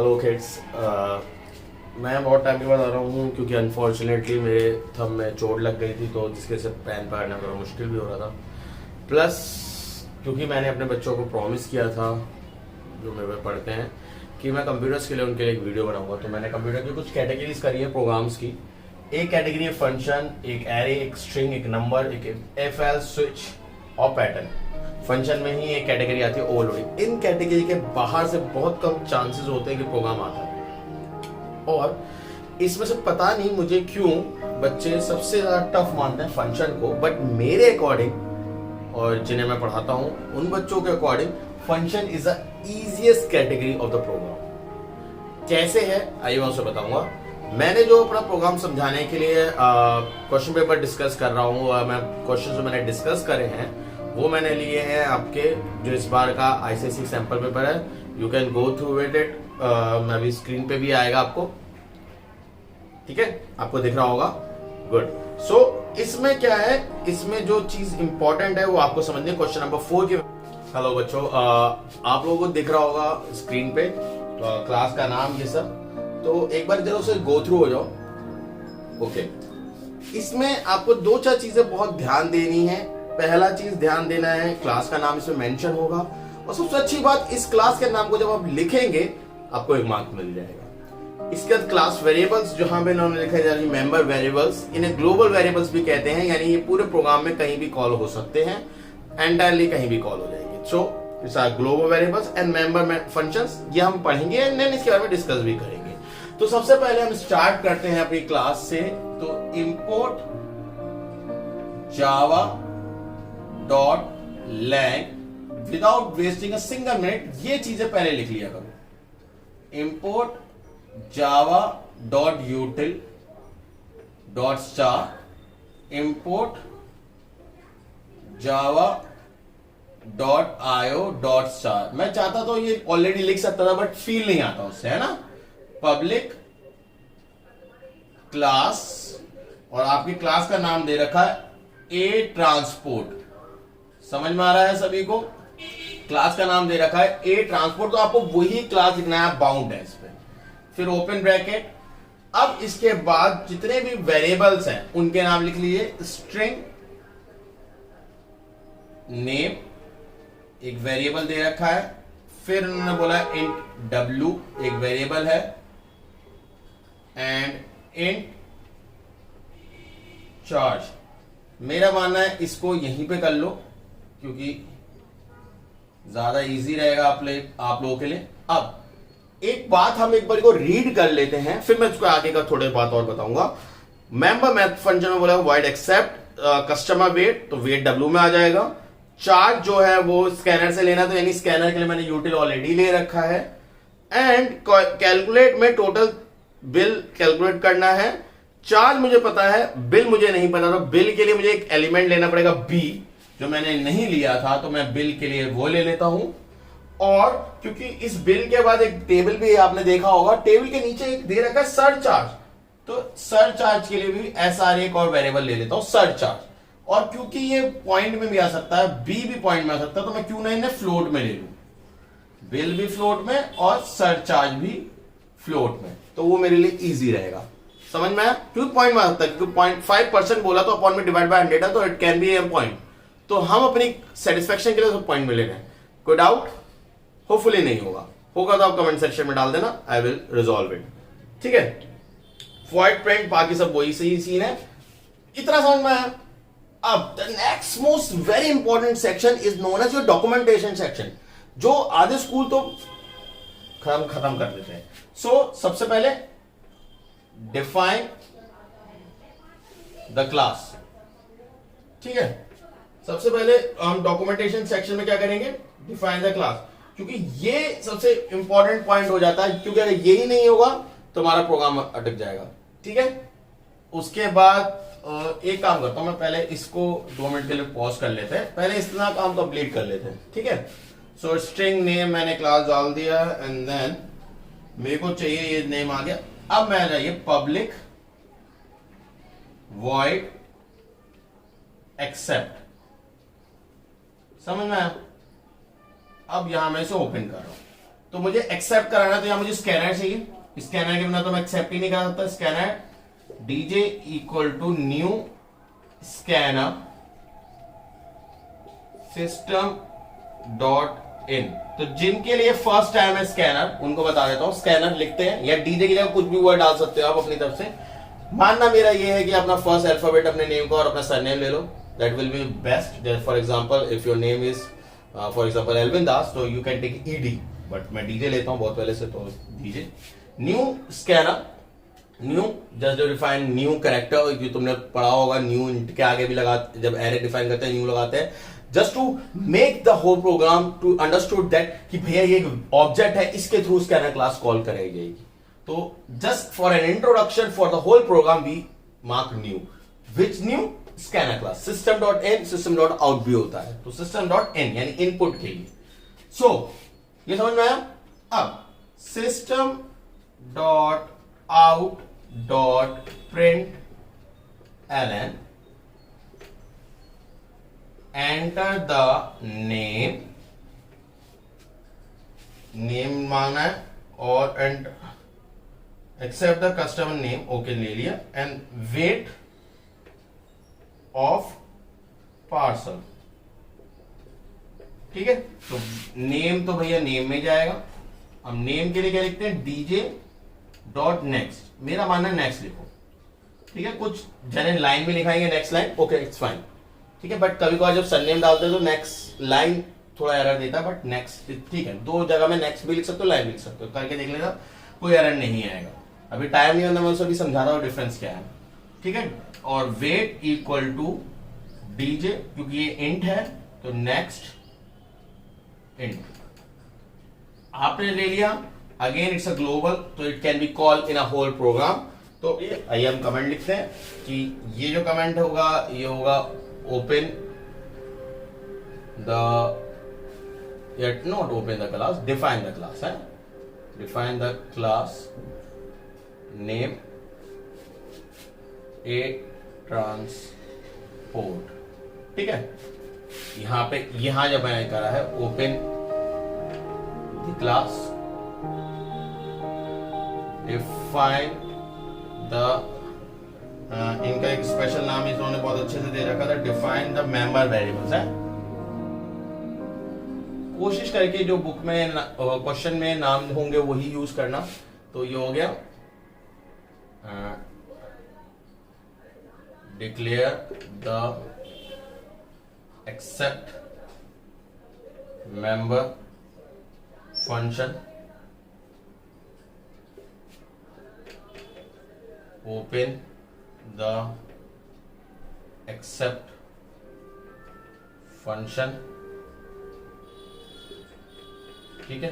Hello kids. मैं बहुत time के बाद आ रहा हूँ क्योंकि अनफॉर्चुनेटली मेरे थंब में चोट लग गई थी, तो जिसके से पेन पकड़ना थोड़ा मुश्किल भी हो रहा था। प्लस क्योंकि मैंने अपने बच्चों को प्रॉमिस किया था जो मेरे पे पढ़ते हैं कि मैं कंप्यूटर्स के लिए उनके लिए एक वीडियो बनाऊंगा, तो मैंने कंप्यूटर की कुछ कैटेगरीज करी है प्रोग्राम्स की। एक कैटेगरी है फंक्शन, एक एरे, एक स्ट्रिंग, एक नंबर, एक एफएल, स्विच और पैटर्न। फंक्शन में ही एक कैटेगरी आती है ओवरलोडिंग। इन कैटेगरी के बाहर से बहुत कम चांसेस होते हैं कि प्रोग्राम आता है, और इसमें से पता नहीं मुझे क्यों बच्चे सबसे ज्यादा टफ मानते हैं फंक्शन को। बट मेरे अकॉर्डिंग और जिन्हें मैं पढ़ाता हूं उन बच्चों के according function is the easiest category of the program. कैसे है आइए मैं उससे बताऊंगा। मैंने जो अपना प्रोग्राम समझाने के लिए क्वेश्चन पेपर डिस्कस कर रहा हूँ, मैं क्वेश्चन जो मैंने डिस्कस करे हैं वो मैंने लिए हैं आपके जो इस बार का आईसीएसई सैंपल पेपर है। You can go through with it. मैं अभी स्क्रीन पे भी आएगा आपको, ठीक है, आपको दिख रहा होगा। गुड। सो इसमें क्या है, इसमें जो चीज इंपॉर्टेंट है वो आपको समझनी है। क्वेश्चन नंबर 4 के हेलो बच्चों, आप लोगों को दिख रहा होगा स्क्रीन पे क्लास का नाम ये सब, तो एक बार जरा उसे गो थ्रू हो जाओ। ओके, इसमें आपको 4 चीजें बहुत ध्यान देनी है। पहला चीज ध्यान देना है, क्लास का नाम इसमें मेंशन होगा, और सबसे अच्छी बात इस क्लास के नाम को जब आप लिखेंगे आपको 1 मार्क मिल जाएगा। इसके बाद क्लास वेरिएबल्स जहां पे इन्होंने लिखा है मेंबर वेरिएबल्स, इन्हें ग्लोबल वेरिएबल्स भी कहते हैं, यानी ये पूरे प्रोग्राम में कहीं भी कॉल हो सकते हैं, एंटायरली कहीं भी कॉल हो जाएंगे। So it's are global variables and member functions, ये हम पढ़ेंगे एंड देन इसके बारे में डिस्कस भी करेंगे। तो सबसे पहले हम स्टार्ट करते हैं अपनी क्लास से। तो import Java dot lang without wasting a single minute, ये चीजें पहले लिख लिया करो। Import Java dot util dot star, import Java dot IO dot star. मैं चाहता तो ये ऑलरेडी लिख सकता था बट फील नहीं आता उससे, है ना। पब्लिक क्लास, और आपकी क्लास का नाम दे रखा है ए ट्रांसपोर्ट। समझ में आ रहा है सभी को? क्लास का नाम दे रखा है ए ट्रांसपोर्ट, तो आपको वही क्लास लिखना है, बाउंड है इस पे। फिर ओपन ब्रैकेट। अब इसके बाद जितने भी वेरिएबल्स हैं उनके नाम लिख लीजिए। स्ट्रिंग नेम एक वेरिएबल दे रखा है, फिर उन्होंने बोला इंट w एक वेरिएबल है, एंड इंट चार्ज। मेरा मानना है इसको यहीं पे कर लो क्योंकि ज्यादा इजी रहेगा आप लोगों के लिए। अब एक बात हम एक बार को रीड कर लेते हैं, फिर मैं इसको आगे का थोड़े बात और बताऊंगा। मेंबर मैथ फंक्शन में बोला वाइड एक्सेप्ट कस्टमर वेट, तो वेट w में आ जाएगा। चार्ज जो है वो स्कैनर से लेना, तो यानी स्कैनर के लिए मैंने यूटिल ऑलरेडी ले रखा है। एंड कैलकुलेट में टोटल बिल कैलकुलेट करना है। चार्ज मुझे पता है, बिल मुझे नहीं पता, तो बिल के लिए मुझे एक एलिमेंट लेना पड़ेगा b, जो मैंने नहीं लिया था, तो मैं बिल के लिए वो ले लेता हूं। और क्योंकि इस बिल के बाद एक टेबल भी आपने देखा होगा, टेबल के नीचे एक दे रखा है सर चार्ज, तो सर चार्ज के लिए भी SR एक और वेरिएबल ले लेता हूं, सर चार्ज। और क्योंकि ये पॉइंट में भी आ सकता है, बी भी पॉइंट में आ सकता है, तो मैं क्यों नहीं इन्हें फ्लोट में ले लूं, बिल भी फ्लोट में और सर चार्ज भी फ्लोट में, तो वो मेरे लिए इजी रहेगा। समझ में आया? क्योंकि पॉइंट में आ सकता है, क्योंकि 0.5% बोला तो अपॉन में डिवाइड बाय 100 है, तो it can B A point. तो हम अपनी सेटिस्फेक्शन के लिए तो पॉइंट में ले रहे हैं। कोई डाउट? होपफुली नहीं होगा तो आप कमेंट सेक्शन में डाल देना, आई विल रिजॉल्व इट। ठीक है, वॉइड प्रिंट, बाकी सब वही सही सीन है। इतना समझ में आया? अब the next most very important section is known as your documentation section, जो आधे स्कूल तो खत्म कर देते हैं। सो सबसे पहले डिफाइन द क्लास। ठीक है, सबसे पहले हम डॉक्यूमेंटेशन सेक्शन में क्या करेंगे, डिफाइन द क्लास, क्योंकि ये सबसे इंपॉर्टेंट पॉइंट हो जाता है, क्योंकि अगर यही नहीं होगा तो हमारा प्रोग्राम अटक जाएगा। ठीक है, उसके बाद एक काम करता हूं मैं, पहले इसको 2 मिनट के लिए पॉज कर लेते हैं, पहले इतना काम कंप्लीट कर लेते हैं। ठीक है, सो स्ट्रिंग नेम मैंने क्लास डाल दिया, एंड देन मेरे को चाहिए ये नेम आ गया। अब मैं जाइए पब्लिक वॉइड एक्सेप्ट। समझ में आया? अब यहां मैं इसे ओपन कर रहा हूं। तो मुझे एक्सेप्ट कराना है, तो यहां मुझे स्कैनर चाहिए, स्कैनर के बिना तो मैं एक्सेप्ट ही नहीं करा सकता। Scanner DJ equal to new scanner system dot in. तो जिनके लिए फर्स्ट टाइम है स्कैनर, उनको बता देता हूं, स्कैनर लिखते हैं या डीजे की जगह कुछ भी वर्ड डाल सकते हो आप अपनी तरफ से। मानना मेरा ये है कि अपना फर्स्ट अल्फाबेट अपने नेम का और अपना सरनेम ले लो, that will be best. For example if your name is for example Elvin Das, तो you can take ED, but मैं डीजे लेता हूं बहुत पहले से, तो DJ. New scanner, new just define new character, जो तुमने पढ़ा होगा न्यू के आगे भी लगा, जब एरे डिफाइन करते हैं न्यू लगाते हैं, just to make the whole program to understood that कि भैया ये ऑब्जेक्ट है, इसके थ्रू स्कैनर क्लास कॉल कराई जाएगी। तो just for an introduction for the whole program we mark new, which new scanner class. System dot in, system dot out भी होता है, तो सिस्टम डॉट इन यानी इनपुट के लिए। सो ये समझ में आया। अब system dot out dot print ln, enter the name, name मांगना है, और accept the customer name, okay ले लिया, एंड वेट ऑफ पार्सल। ठीक है, तो नेम तो भैया नेम में जाएगा। अब नेम के लिए क्या लिखते हैं, डीजे डॉट नेक्स्ट, मेरा मानना है नेक्स्ट लिखो। ठीक है, कुछ जने लाइन में लिखाएंगे next line, okay it's fine. ठीक है, बट कभी कभार जब सरनेम डालते हैं तो नेक्स्ट लाइन थोड़ा एरर देता है, बट नेक्स्ट ठीक है, दो जगह में नेक्स्ट भी लिख सकते हो, लाइन भी लिख सकते हो, करके देख लेना, कोई एरर नहीं आएगा। अभी टाइम नहीं होता, मैं उसको भी समझा रहा हूँ डिफरेंस क्या है। ठीक है, और वेट इक्वल टू डीजे, क्योंकि ये इंट है तो नेक्स्ट इंट आपने ले लिया। अगेन इट्स अ ग्लोबल, तो it can be call in a whole program. तो आइए हम कमेंट लिखते हैं कि ये जो कमेंट होगा ये होगा open the, yet not open the class, define the class है, define the class name a transport। ठीक है, यहां पे यहां जब मैंने करा है open the class, define the, इनका एक स्पेशल नाम इन्होंने बहुत अच्छे से दे रखा था, डिफाइन द मेंबर वेरिएबल्स है। कोशिश करके जो बुक में क्वेश्चन में नाम होंगे वही यूज करना। तो ये हो गया declare the accept member function, open the accept function. ठीक है,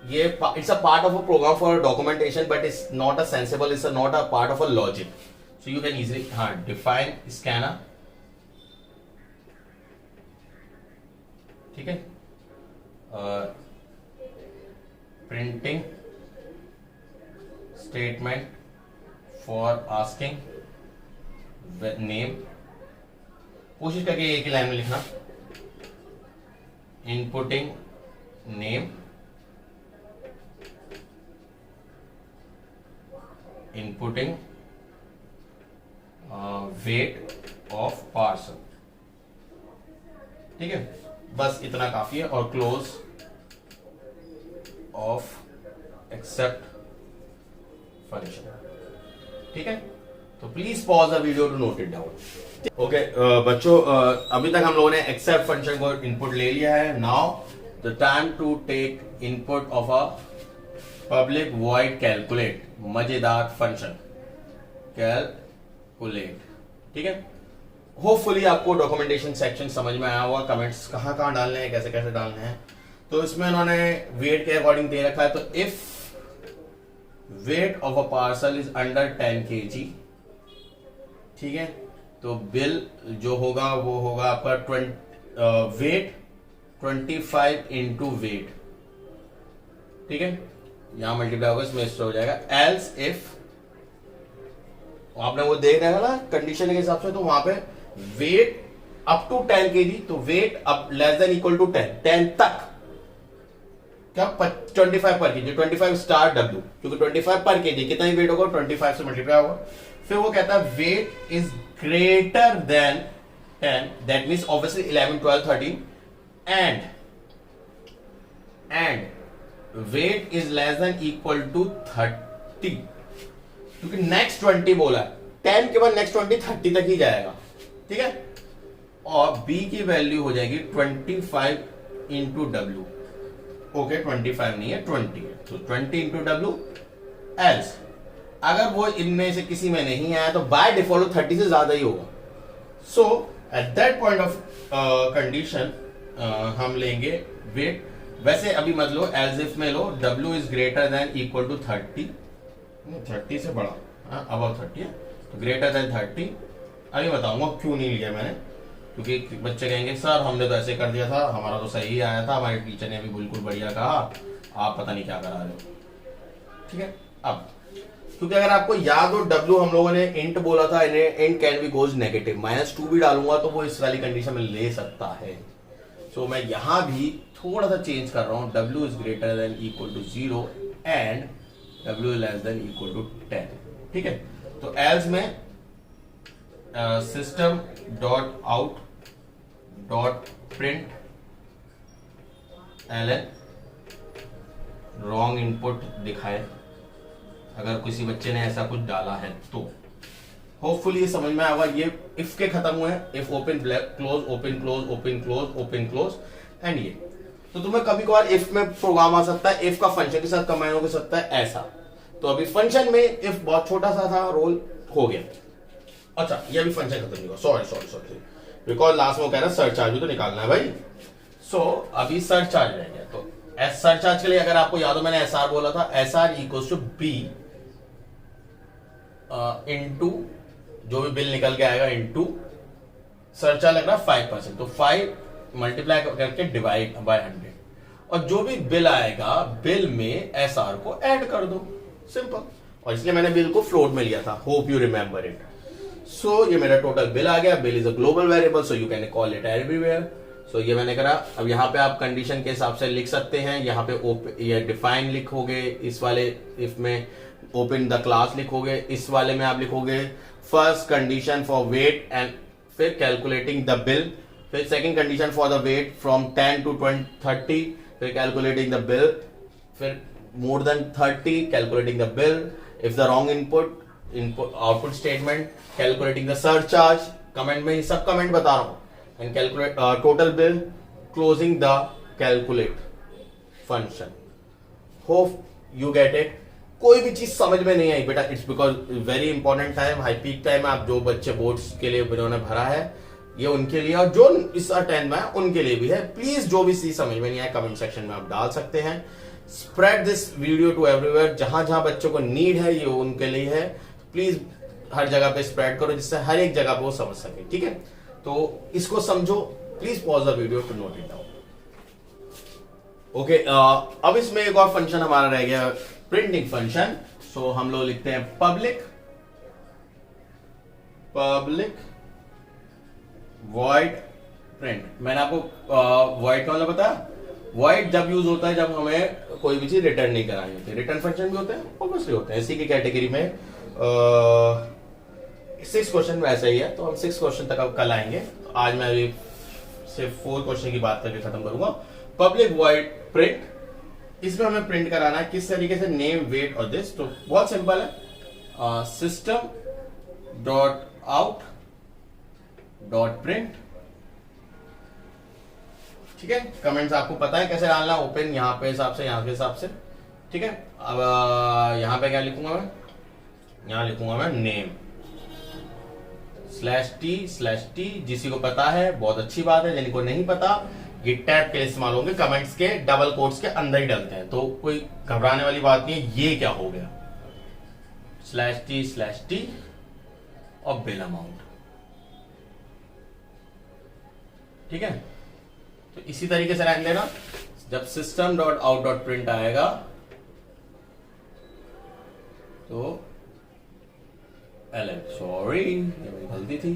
ये it's a part of a program for documentation, but it's not a sensible, it's not a part of a logic, so you can easily, हाँ, define scanner. ठीक है, printing statement for asking name, कोशिश करके एक ही line में लिखना, inputting name, inputting weight of parcel. ठीक है, बस इतना काफी है, और क्लोज ऑफ एक्सेप्ट फंक्शन। ठीक है, तो please pause the video to note it down. Okay बच्चों, अभी तक हम लोगों ने एक्सेप्ट फंक्शन को इनपुट ले लिया है। Now the time to take input of a public void calculate, मजेदार फंक्शन कैलकुलेट। ठीक है, होपफुली आपको डॉक्यूमेंटेशन सेक्शन समझ में आया होगा, कमेंट्स कहाँ कहाँ डालने हैं, कैसे कैसे डालने हैं। तो इसमें उन्होंने वेट के अकॉर्डिंग दे रखा है, तो if weight of a parcel is under 10 kg, ठीक है, तो बिल जो होगा वो होगा आपका वेट 25 इंटू वेट। ठीक है, यहां मल्टीप्लाई होगा, इसमें हो जाएगा। एल्स इफ, आपने वो देख रहा है ना कंडीशन के हिसाब से, तो वहां पे वेट अप टू 10 kg, तो weight up less than equal to 10 तक क्या 25 पर केजी, 25 स्टार डब्ल्यू, क्योंकि 25 पर केजी कितना ही वेट होगा 25 से मल्टीप्लाई होगा। फिर वो कहता है weight is greater than 10, that means obviously 11 12 13 and weight is less than equal to 30, क्योंकि नेक्स्ट 20 बोला है, 10 के बाद नेक्स्ट 20 30 तक ही जाएगा, ठीक है। और बी की वैल्यू हो जाएगी 25 इंटू डब्ल्यू, ओके 25 नहीं है 20 है, तो 20 इंटू डब्ल्यू। एल्स अगर वो इनमें से किसी में नहीं आया तो बाय डिफॉल्ट 30 से ज्यादा ही होगा। So at that point of condition हम लेंगे वेट, वैसे अभी मत लो, एल्स इफ में लो W is greater than equal to 30 से बड़ा, अबव 30 है, तो ग्रेटर देन 30। अभी बताऊंगा क्यों नहीं लिया मैंने, क्योंकि बच्चे कहेंगे सर हमने तो ऐसे कर दिया था, हमारा तो सही आया था, हमारे टीचर ने भी बिल्कुल बढ़िया कहा, आप पता नहीं क्या करा रहे हो, ठीक है। अब क्योंकि अगर आपको याद हो W हम लोगों ने इंट बोला था, int can be goes negative, -2 भी डालूंगा तो वो इस वाली कंडीशन में ले सकता है। सो मैं यहां भी थोड़ा सा चेंज कर रहा हूं, W is greater than equal to 0 and W is less than equal to 10, ठीक है। तो एल्स में system dot out dot print ln wrong input दिखाए, अगर किसी बच्चे ने ऐसा कुछ डाला है तो होपफुली ये समझ में आएगा। ये इफ के खत्म हुए, if open close open close open close open close and ये, तो तुम्हें कभी कभार इफ में प्रोग्राम आ सकता है, इफ का फंक्शन के साथ कंबाइन हो सकता है ऐसा। तो अभी फंक्शन में इफ बहुत छोटा सा था, रोल हो गया। अच्छा ये अभी फंक्शन खत्म नहीं हुआ, सॉरी बिकॉज लास्ट में वो कह रहा है सर्च चार्ज भी तो निकालना है भाई। सो अभी सर्च चार्ज रह गया, तो सर्च चार्ज के लिए अगर आपको याद हो मैंने SR बोला था, SR equals to B into जो भी बिल निकल के आएगा इनटू सर्च चार्ज लग रहा है 5%, तो 5 मल्टीप्लाई करके डिवाइड बाय 100, और जो भी बिल आएगा बिल में SR को ऐड कर दो, सिंपल। और इसलिए मैंने बिल को फ्लोट में लिया था, hope you remember it. So ये मेरा टोटल बिल आ गया, bill is a global variable so you can call it everywhere. So ये मैंने करा। अब यहाँ पे आप कंडीशन के हिसाब से लिख सकते हैं, यहाँ पे ये डिफाइन लिखोगे, इस वाले इफ में ओपन द क्लास लिखोगे, इस वाले में आप लिखोगे first condition for weight and फिर कैलकुलेटिंग द बिल, फिर second condition for the weight from 10 to 30, फिर कैलकुलेटिंग द बिल, फिर more than 30 calculating the bill, if the wrong input output statement, calculating the surcharge, comment में सब comment बता रहा हूँ, and calculate total bill, closing the calculate function. Hope you get it. कोई भी चीज समझ में नहीं आई बेटा, it's because very important time, high peak time है। आप जो बच्चे बोर्ड्स के लिए उन्होंने भरा है ये उनके लिए, और जो इस 10 में है उनके लिए भी है। प्लीज जो भी चीज समझ में नहीं आए कमेंट सेक्शन में आप डाल सकते हैं। Spread this video to everywhere, जहां जहां बच्चों को नीड है ये उनके लिए है। प्लीज हर जगह पे स्प्रेड करो जिससे हर एक जगह पे वो समझ सके, ठीक है। तो इसको समझो, please pause the video to note it down. Okay, अब इसमें एक और फंक्शन हमारा रह गया, प्रिंटिंग फंक्शन। सो हम लोग लिखते हैं पब्लिक वॉइड प्रिंट। मैंने आपको वॉइड का मतलब बताया, वॉइड जब यूज होता है जब हमें कोई भी चीज रिटर्न नहीं करानी होती। रिटर्न फंक्शन भी होते हैं, ऑब्वियसली होते हैं। इसी की कैटेगरी में 6 क्वेश्चन में ऐसा ही है, तो हम 6 क्वेश्चन तक अब कल आएंगे। आज मैं अभी सिर्फ 4 क्वेश्चन की बात करके खत्म करूंगा। पब्लिक वॉइड प्रिंट, इसमें हमें प्रिंट कराना है किस तरीके से, नेम वेट और दिस। तो बहुत सिंपल है, system dot out dot print, ठीक है। कमेंट्स आपको पता है कैसे डालना, ओपन यहाँ पे हिसाब से, यहाँ के हिसाब से, ठीक है। अब यहाँ पे क्या लिखूंगा मैं, यहाँ लिखूंगा मैं नेम /t/t। जिसी को पता है बहुत अच्छी बात है, जिनको नहीं पता गिट टैब के इस्तेमाल होंगे, कमेंट्स के डबल कोट्स के अंदर ही डलते हैं, तो कोई घबराने वाली बात नहीं है। ये क्या हो गया, /t/t और बिल अमाउंट, ठीक है। तो इसी तरीके से रहने देना। जब system dot out dot print आएगा तो सॉरी ये मेरी गलती थी,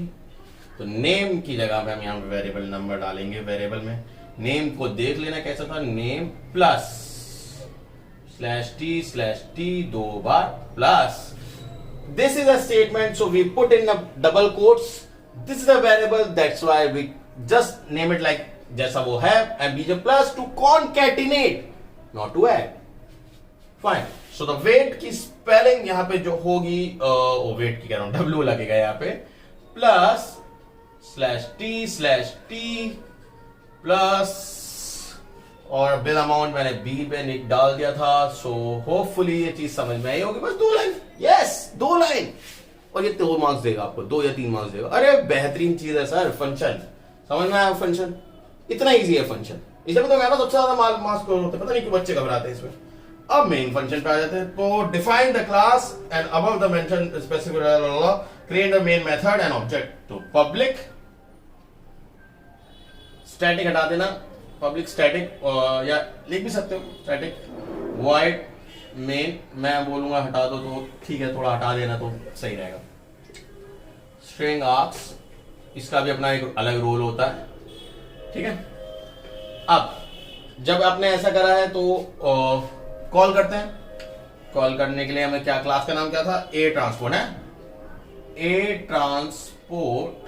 तो नेम की जगह पे हम यहाँ वेरिएबल नंबर डालेंगे। वेरिएबल में नेम को देख लेना कैसा था, name plus slash T 2 bar plus this is a statement, so we put in a double quotes. This is a variable, that's why we just name it like जैसा वो है, and beach plus to concatenate, not to add. Fine. So the weight की spelling यहाँ पे जो होगी, weight की कह रहा हूँ, W लगेगा यहाँ पे, plus slash t plus और बिल अमाउंट मैंने बी पे डाल दिया था. सो होपफुली ये चीज समझ में आई होगी. बस 2 लाइन, यस 2 लाइन, और ये 2 मार्क्स देगा आपको, 2 या 3 मार्क्स देगा. अरे बेहतरीन चीज है सर, फंक्शन समझ में आया. फंक्शन इतना इजी है फंक्शन, इसलिए तो कहना सबसे ज्यादा मार्क्स होते हैं. पता नहीं क्यों बच्चे घबराते हैं इसमें. अब मेन फंक्शन पे आ जाते हैं. तो define the class and above the mention specific create the main method and object. तो पब्लिक स्टैटिक हटा देना, पब्लिक स्टैटिक, या लिख भी सकते हो स्टैटिक वॉइड मेन. मैं बोलूंगा हटा दो तो ठीक है, थोड़ा हटा देना तो सही रहेगा. स्ट्रिंग आर्क्स, इसका भी अपना एक अलग रोल होता है, ठीक है. अब जब आपने ऐसा करा है तो कॉल करते हैं. कॉल करने के लिए हमें क्या, क्लास का नाम क्या था, ए ट्रांसपोर्ट है. A transport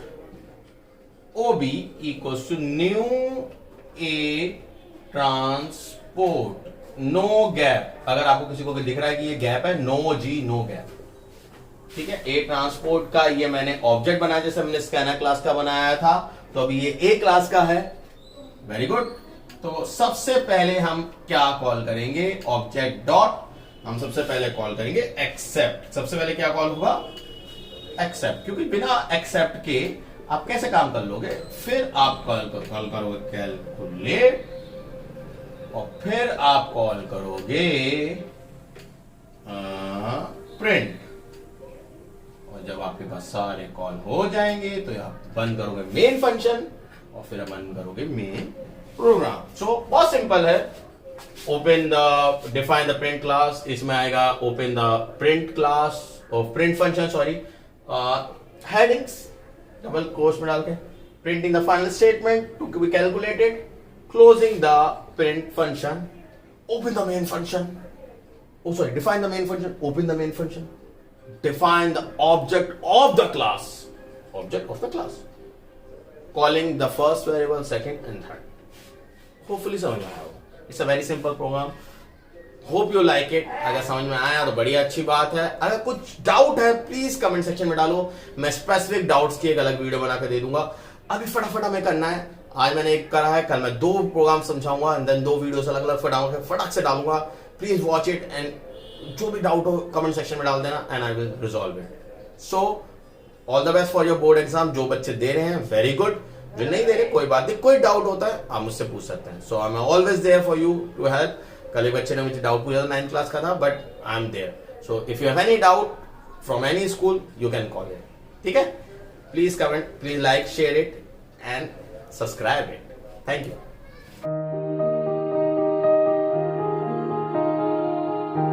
OB equals to new A transport, no gap. अगर आपको किसी को दिख रहा है कि ये गैप है, नो जी नो गैप, ठीक है. ए ट्रांसपोर्ट का ये मैंने ऑब्जेक्ट बनाया, जैसे हमने स्कैनर क्लास का बनाया था. तो अभी ये ए क्लास का है. Very good. तो सबसे पहले हम क्या कॉल करेंगे, ऑब्जेक्ट डॉट, हम सबसे पहले कॉल करेंगे एक्सेप्ट. सबसे पहले क्या कॉल होगा, एक्सेप्ट, क्योंकि बिना एक्सेप्ट के आप कैसे काम कर लोगे. फिर आप कॉल करोगे कैलकुलेट, और फिर आप कॉल करोगे प्रिंट. और जब आपके पास सारे कॉल हो जाएंगे तो आप बंद करोगे मेन फंक्शन, और फिर बंद करोगे मेन प्रोग्राम. सो बहुत सिंपल है. Open the define the print class, इसमें आएगा ओपन द प्रिंट क्लास और print function, sorry headings double quotes में डाल के, printing the final statement to be calculated, closing the print function, open the main function, define the main function, open the main function, define the object of the class, calling the first variable, second and third. Hopefully समझ में आया होगा. It's a very simple program. Hope you like it. अगर समझ में आया तो बड़ी अच्छी बात है. अगर कुछ डाउट है प्लीज कमेंट सेक्शन में डालो. मैं स्पेसिफिक डाउट्स की एक अलग वीडियो बना कर दे दूंगा. अभी फटाफट हमें करना है. आज मैंने एक करा है, कल मैं 2 प्रोग्राम समझाऊंगा एंड देन 2 वीडियोस अलग अलग फटाक से डालूंगा. प्लीज वॉच इट एंड जो भी डाउट हो कमेंट सेक्शन में डाल देना and I will resolve it. So all the best for your board exam. जो बच्चे दे रहे हैं वेरी गुड, जो नहीं दे रहे कोई बात नहीं. कोई डाउट होता है आप मुझसे पूछ सकते हैं. So I am always there for you to help. कल एक बच्चे ने मुझे डाउट पूछा था, 9th क्लास का था, but I am there. So if you have any doubt from any school you can call it. ठीक है, please comment, please like, share it and subscribe it. Thank you.